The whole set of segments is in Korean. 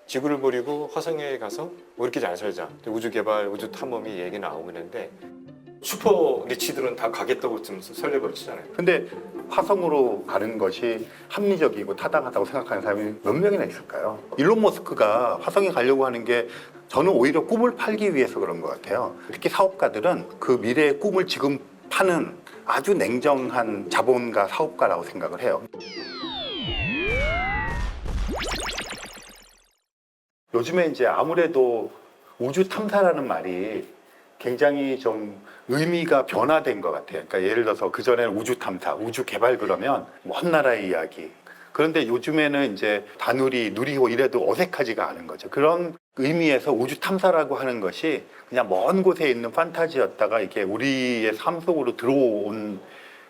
지구를 버리고 화성에 가서 뭐 이렇게 잘 살자. 우주 개발, 우주 탐험이 얘기 나오고 있는데 슈퍼 리치들은 다 가겠다고 좀 설레버리잖아요. 근데 화성으로 가는 것이 합리적이고 타당하다고 생각하는 사람이 몇 명이나 있을까요? 일론 머스크가 화성에 가려고 하는 게 저는 오히려 꿈을 팔기 위해서 그런 것 같아요. 특히 사업가들은 그 미래의 꿈을 지금 파는 아주 냉정한 자본가 사업가라고 생각을 해요. 요즘에 이제 아무래도 우주 탐사라는 말이 굉장히 좀 의미가 변화된 것 같아요. 그러니까 예를 들어서 그전에는 우주 탐사, 우주 개발 그러면 먼 나라의 이야기. 그런데 요즘에는 이제 다누리, 누리호 이래도 어색하지가 않은 거죠. 그런 의미에서 우주 탐사라고 하는 것이 그냥 먼 곳에 있는 판타지였다가 이게 우리의 삶 속으로 들어온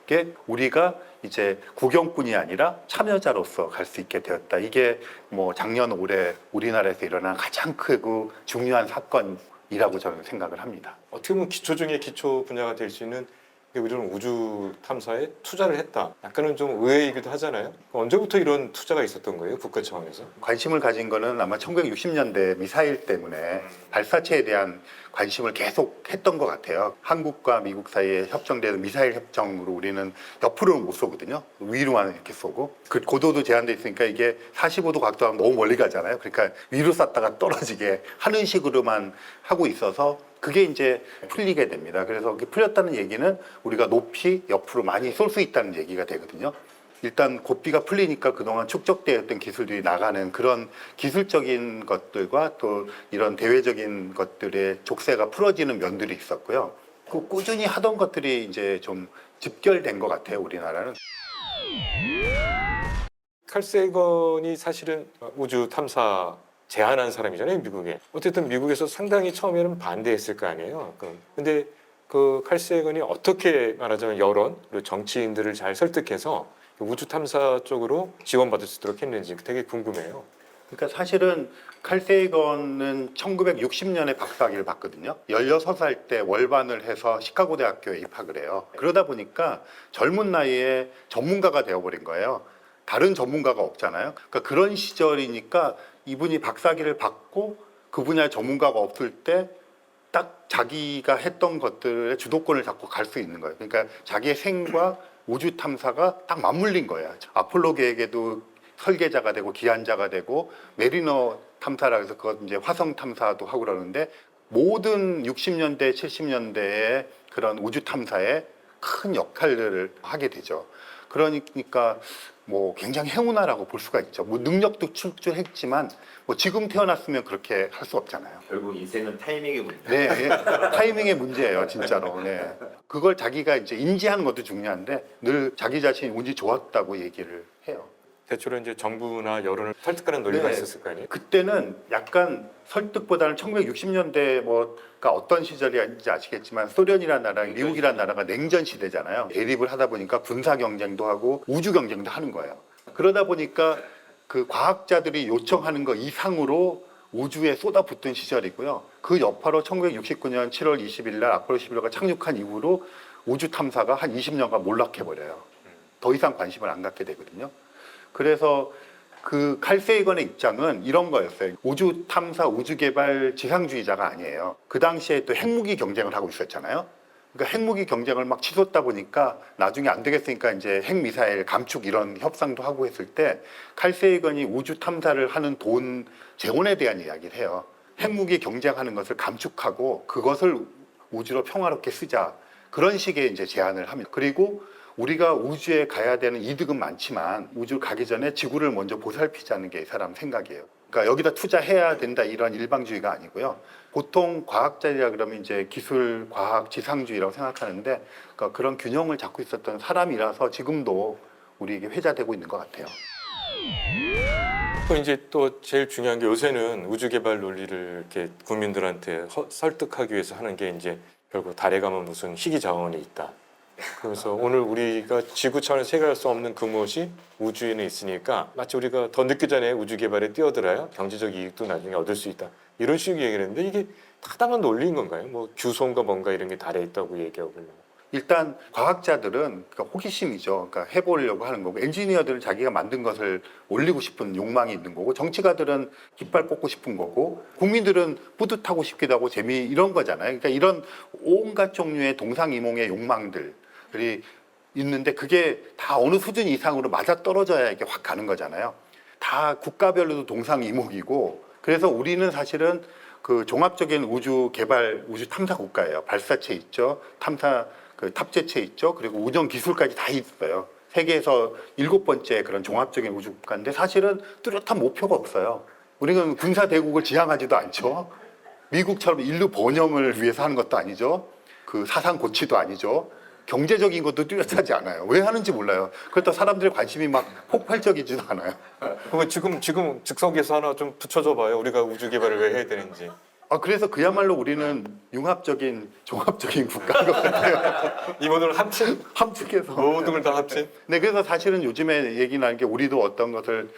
게 우리가 이제 구경꾼이 아니라 참여자로서 갈 수 있게 되었다. 이게 뭐 작년 올해 우리나라에서 일어난 가장 크고 중요한 사건이라고 저는 생각을 합니다. 어떻게 보면 기초 중에 기초 분야가 될 수 있는 우리는 우주 탐사에 투자를 했다. 약간은 좀 의외이기도 하잖아요. 언제부터 이런 투자가 있었던 거예요? 국가 차원에서? 관심을 가진 거는 아마 1960년대 미사일 때문에 발사체에 대한 관심을 계속 했던 것 같아요. 한국과 미국 사이에 협정되는 미사일 협정으로 우리는 옆으로는 못 쏘거든요. 위로만 이렇게 쏘고. 그 고도도 제한돼 있으니까 이게 45도 각도하면 너무 멀리 가잖아요. 그러니까 위로 쐈다가 떨어지게 하는 식으로만 하고 있어서 그게 이제 풀리게 됩니다. 그래서 그게 풀렸다는 얘기는 우리가 높이 옆으로 많이 쏠 수 있다는 얘기가 되거든요. 일단 고삐가 풀리니까 그동안 축적되었던 기술들이 나가는 그런 기술적인 것들과 또 이런 대외적인 것들의 족쇄가 풀어지는 면들이 있었고요. 그 꾸준히 하던 것들이 이제 좀 집결된 것 같아요, 우리나라는. 칼 세건이 사실은 우주 탐사 제안한 사람이잖아요, 미국에. 어쨌든 미국에서 상당히 처음에는 반대했을 거 아니에요. 근데 그 칼 세건이 어떻게 말하자면 여론 그리고 정치인들을 잘 설득해서 우주 탐사 쪽으로 지원받을 수 있도록 했는지 되게 궁금해요. 그러니까 사실은 칼 세이건은 1960년에 박사학위를 받거든요. 16살 때 월반을 해서 시카고 대학교에 입학을 해요. 그러다 보니까 젊은 나이에 전문가가 되어버린 거예요. 다른 전문가가 없잖아요. 그러니까 그런 시절이니까 이분이 박사학위를 받고 그 분야의 전문가가 없을 때 딱 자기가 했던 것들의 주도권을 잡고 갈 수 있는 거예요. 그러니까 자기의 생과 우주 탐사가 딱 맞물린 거예요. 아폴로 계획에도 설계자가 되고 기한자가 되고 메리너 탐사라 해서 그것 이제 화성 탐사도 하고 그러는데 모든 60년대, 70년대의 그런 우주 탐사에 큰 역할을 하게 되죠. 그러니까 뭐 굉장히 행운아라고 볼 수가 있죠. 뭐 능력도 출중했지만 뭐 지금 태어났으면 그렇게 할 수 없잖아요. 결국 인생은 타이밍의 문제. 네, 예. 타이밍의 문제예요, 진짜로. 네. 그걸 자기가 이제 인지하는 것도 중요한데 늘 자기 자신이 운이 좋았다고 얘기를 해요. 대체로 이제 정부나 여론을 설득하는 논리가 네. 있었을 거 아니에요. 그때는 약간 설득보다는 1960년대 뭐가 어떤 시절인지 아시겠지만 소련이라는 나라랑 미국이라는 나라가 냉전 시대잖아요. 대립을 하다 보니까 군사 경쟁도 하고 우주 경쟁도 하는 거예요. 그러다 보니까 그 과학자들이 요청하는 거 이상으로 우주에 쏟아붓던 시절이고요. 그 여파로 1969년 7월 20일 날 아폴로 11호가 착륙한 이후로 우주 탐사가 한 20년간 몰락해버려요. 더 이상 관심을 안 갖게 되거든요. 그래서 그 칼 세이건의 입장은 이런 거였어요. 우주 탐사, 우주 개발 지상주의자가 아니에요. 그 당시에 또 핵무기 경쟁을 하고 있었잖아요. 그러니까 핵무기 경쟁을 막 치솟다 보니까 나중에 안 되겠으니까 이제 핵미사일 감축 이런 협상도 하고 했을 때 칼 세이건이 우주 탐사를 하는 돈 재원에 대한 이야기를 해요. 핵무기 경쟁하는 것을 감축하고 그것을 우주로 평화롭게 쓰자. 그런 식의 이제 제안을 합니다. 그리고 우리가 우주에 가야 되는 이득은 많지만 우주 가기 전에 지구를 먼저 보살피자는 게 이 사람 생각이에요. 그러니까 여기다 투자해야 된다 이런 일방주의가 아니고요. 보통 과학자리라 그러면 이제 기술, 과학, 지상주의라고 생각하는데 그러니까 그런 균형을 잡고 있었던 사람이라서 지금도 우리에게 회자되고 있는 것 같아요. 또 이제 또 제일 중요한 게 요새는 우주 개발 논리를 이렇게 국민들한테 설득하기 위해서 하는 게 이제 결국 달에 가면 무슨 희귀 자원이 있다. 그래서 오늘 우리가 지구 차원에서 해결할 수 없는 그것이 우주에는 있으니까 마치 우리가 더 늦기 전에 우주 개발에 뛰어들어야 경제적 이익도 나중에 얻을 수 있다. 이런 식으로 얘기를 했는데 이게 타당한 논리인 건가요? 뭐 규손과 뭔가 이런 게 달에 있다고 얘기하고. 일단 과학자들은 그러니까 호기심이죠. 그러니까 해보려고 하는 거고, 엔지니어들은 자기가 만든 것을 올리고 싶은 욕망이 있는 거고, 정치가들은 깃발 꽂고 싶은 거고, 국민들은 뿌듯하고 싶기도 하고 재미 이런 거잖아요. 그러니까 이런 온갖 종류의 동상이몽의 욕망들이 있는데 그게 다 어느 수준 이상으로 맞아 떨어져야 이게 확 가는 거잖아요. 다 국가별로도 동상이몽이고, 그래서 우리는 사실은 그 종합적인 우주 개발, 우주 탐사 국가예요. 발사체 있죠, 탐사 그 탑재체 있죠, 그리고 운영 기술까지 다 있어요. 세계에서 7번째 그런 종합적인 우주 국가인데 사실은 뚜렷한 목표가 없어요. 우리는 군사 대국을 지향하지도 않죠. 미국처럼 인류 번영을 위해서 하는 것도 아니죠. 그 사상 고치도 아니죠. 경제적인 것도 뚜렷하지 않아요. 왜 하는지 몰라요. 그렇다고 사람들의 관심이 막 폭발적이지도 않아요. 그거 지금 즉석에서 하나 좀 붙여줘 봐요. 우리가 우주 개발을 왜 해야 되는지. 그래서 그야말로 우리는 융합적인 종합적인 국가인 것 같아요. 이번을 합친 함축해서. 모든 걸 다 합친. 네, 그래서 사실은 요즘에 얘기 나는 게 우리도 어떤 것을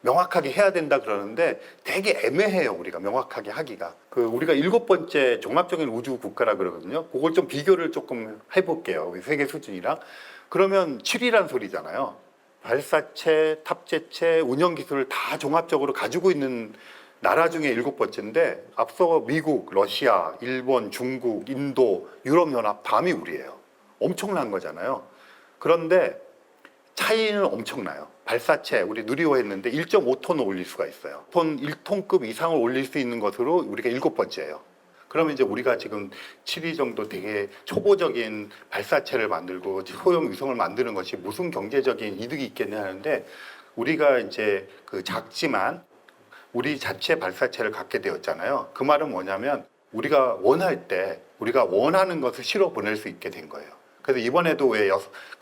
명확하게 해야 된다 그러는데 되게 애매해요. 우리가 명확하게 하기가. 우리가 7번째 종합적인 우주 국가라 그러거든요. 그걸 좀 비교를 조금 해볼게요. 우리 세계 수준이랑. 그러면 7이란 소리잖아요. 발사체, 탑재체, 운영 기술을 다 종합적으로 가지고 있는 나라 중에 7번째인데 앞서 미국, 러시아, 일본, 중국, 인도, 유럽연합 다음이 우리예요. 엄청난 거잖아요. 그런데 차이는 엄청나요. 발사체 우리 누리호 했는데 1.5톤을 올릴 수가 있어요. 톤 1톤급 이상을 올릴 수 있는 것으로 우리가 7번째예요. 그러면 이제 우리가 지금 7위 정도 되게 초보적인 발사체를 만들고 소형 위성을 만드는 것이 무슨 경제적인 이득이 있겠냐 하는데 우리가 이제 작지만 우리 자체 발사체를 갖게 되었잖아요. 그 말은 뭐냐면 우리가 원할 때 우리가 원하는 것을 실어 보낼 수 있게 된 거예요. 그래서 이번에도 왜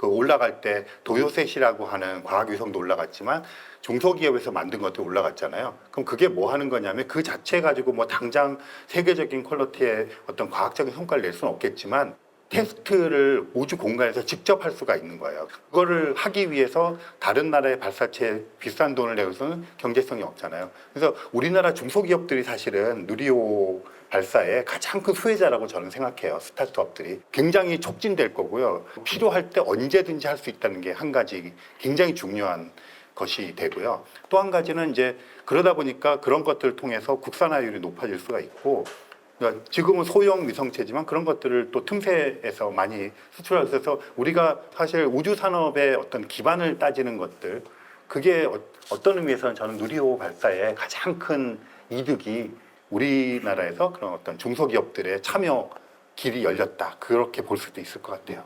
올라갈 때 도요셋이라고 하는 과학위성도 올라갔지만 중소기업에서 만든 것도 올라갔잖아요. 그럼 그게 뭐 하는 거냐면 그 자체 가지고 뭐 당장 세계적인 퀄리티의 어떤 과학적인 성과를 낼 수는 없겠지만 테스트를 우주 공간에서 직접 할 수가 있는 거예요. 그거를 하기 위해서 다른 나라의 발사체에 비싼 돈을 내고서는 경제성이 없잖아요. 그래서 우리나라 중소기업들이 사실은 누리호 발사의 가장 큰 수혜자라고 저는 생각해요. 스타트업들이 굉장히 촉진될 거고요. 필요할 때 언제든지 할 수 있다는 게 한 가지 굉장히 중요한 것이 되고요. 또 한 가지는 이제 그러다 보니까 그런 것들을 통해서 국산화율이 높아질 수가 있고, 그러니까 지금은 소형 위성체지만 그런 것들을 또 틈새에서 많이 수출할 수 있어서 우리가 사실 우주 산업의 어떤 기반을 따지는 것들, 그게 어떤 의미에서는 저는 누리호 발사의 가장 큰 이득이 우리나라에서 그런 어떤 중소기업들의 참여 길이 열렸다, 그렇게 볼 수도 있을 것 같아요.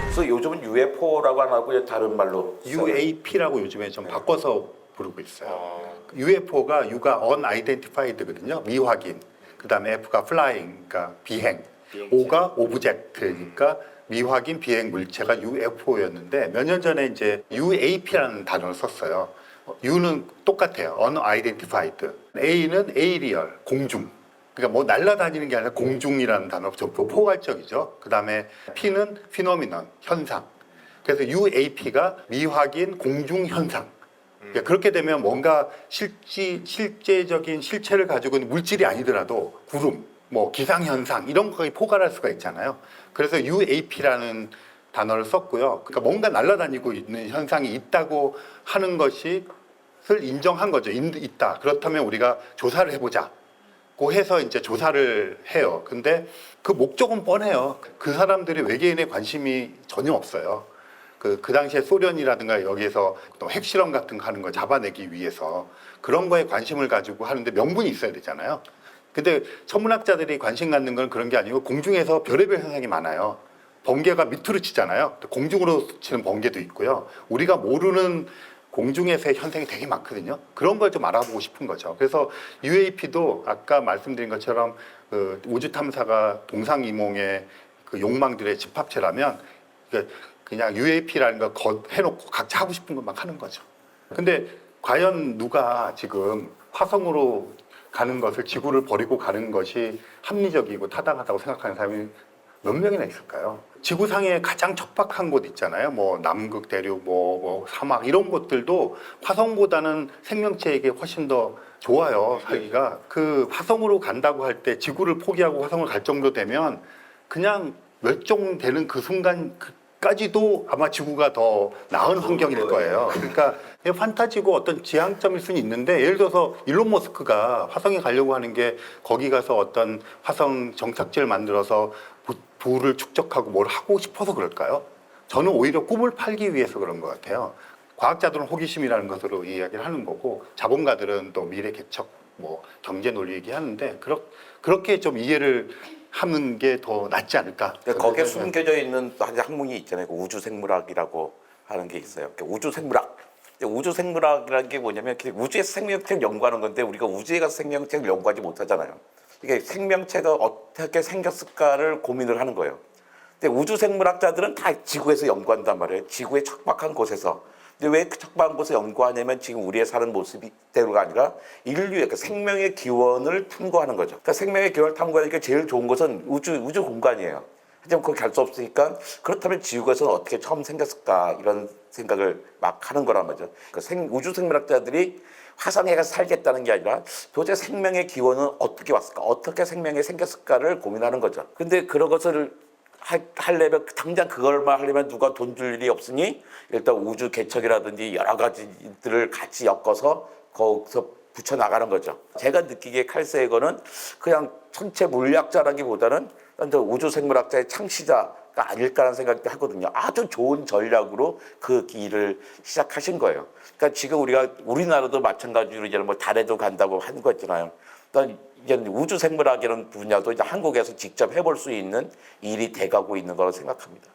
그래서 요즘은 UFO라고 안 하고 다른 말로 UAP라고 요즘에 좀 바꿔서 부르고 있어요. UFO가 U가 unidentified거든요. 미확인. 그다음에 F가 flying, 그러니까 비행. O가 object니까 미확인 비행 물체가 UFO였는데 몇 년 전에 이제 UAP라는 단어를 썼어요. U는 똑같아요. unidentified. A는 aerial, 공중. 그러니까 뭐 날아다니는 게 아니라 공중이라는 단어 좀 포괄적이죠. 그다음에 P는 phenomenon, 현상. 그래서 UAP가 미확인 공중 현상. 그러니까 그렇게 되면 뭔가 실제적인 실체를 가지고 있는 물질이 아니더라도 구름, 뭐 기상현상 이런 거에 포괄할 수가 있잖아요. 그래서 UAP라는 단어를 썼고요. 그러니까 뭔가 날아다니고 있는 현상이 있다고 하는 것을 인정한 거죠. 있다. 그렇다면 우리가 조사를 해보자. 고 해서 이제 조사를 해요. 근데 그 목적은 뻔해요. 그 사람들이 외계인에 관심이 전혀 없어요. 그 당시에 소련이라든가 여기에서 또 핵실험 같은 거 하는 거 잡아내기 위해서 그런 거에 관심을 가지고 하는데 명분이 있어야 되잖아요. 근데 천문학자들이 관심 갖는 건 그런 게 아니고 공중에서 별의별 현상이 많아요. 번개가 밑으로 치잖아요. 공중으로 치는 번개도 있고요. 우리가 모르는 공중에서의 현상이 되게 많거든요. 그런 걸 좀 알아보고 싶은 거죠. 그래서 UAP도 아까 말씀드린 것처럼 우주 탐사가 동상이몽의 그 욕망들의 집합체라면 그냥 UAP라는 거 해놓고 각자 하고 싶은 것만 하는 거죠. 근데 과연 누가 지금 화성으로 가는 것을, 지구를 버리고 가는 것이 합리적이고 타당하다고 생각하는 사람이 몇 명이나 있을까요? 지구상에 가장 척박한 곳 있잖아요. 뭐 남극 대륙, 뭐 사막 이런 곳들도 화성보다는 생명체에게 훨씬 더 좋아요, 살기가. 그 화성으로 간다고 할 때 지구를 포기하고 화성을 갈 정도 되면 그냥 멸종되는 그 순간까지도 아마 지구가 더 나은 환경일 거예요. 그러니까 그냥 판타지고 어떤 지향점일 수는 있는데, 예를 들어서 일론 머스크가 화성에 가려고 하는 게 거기 가서 어떤 화성 정착지를 만들어서 부를 축적하고 뭘 하고 싶어서 그럴까요? 저는 오히려 꿈을 팔기 위해서 그런 것 같아요. 과학자들은 호기심이라는 것으로 이야기를 하는 거고, 자본가들은 또 미래 개척, 뭐 경제 논리 얘기하는데, 그렇게 좀 이해를 하는 게 더 낫지 않을까. 근데 거기에 숨겨져 있는 또 한 학문이 있잖아요. 그 우주 생물학이라고 하는 게 있어요. 우주 생물학. 우주 생물학이라는 게 뭐냐면 우주에서 생명체를 연구하는 건데, 우리가 우주에 가서 생명체를 연구하지 못하잖아요. 이게 생명체가 어떻게 생겼을까를 고민을 하는 거예요. 근데 우주 생물학자들은 다 지구에서 연구한단 말이에요. 지구의 척박한 곳에서. 근데 왜 그 척박한 곳에 연구하냐면, 지금 우리의 사는 모습대로가 아니라 인류의 그 생명의 기원을 탐구하는 거죠. 그러니까 생명의 기원을 탐구하니까 제일 좋은 것은 우주 공간이에요. 하지만 그걸 갈 수 없으니까, 그렇다면 지구에서는 어떻게 처음 생겼을까, 이런 생각을 막 하는 거란 말이죠. 그러니까 우주 생물학자들이 화성에 가서 살겠다는 게 아니라 도대체 생명의 기원은 어떻게 왔을까, 어떻게 생명이 생겼을까를 고민하는 거죠. 근데 그런 것을 하려면, 당장 그걸만 하려면 누가 돈 줄 일이 없으니 일단 우주 개척이라든지 여러 가지들을 같이 엮어서 거기서 붙여 나가는 거죠. 제가 느끼기에 칼 세이건은 그냥 천체 물리학자라기보다는 우주 생물학자의 창시자가 아닐까라는 생각도 하거든요. 아주 좋은 전략으로 그 길을 시작하신 거예요. 그러니까 지금 우리나라도 마찬가지로 이제 뭐 달에도 간다고 하는 거 있잖아요. 이제 우주 생물학이라는 분야도 이제 한국에서 직접 해볼 수 있는 일이 돼가고 있는 거라고 생각합니다.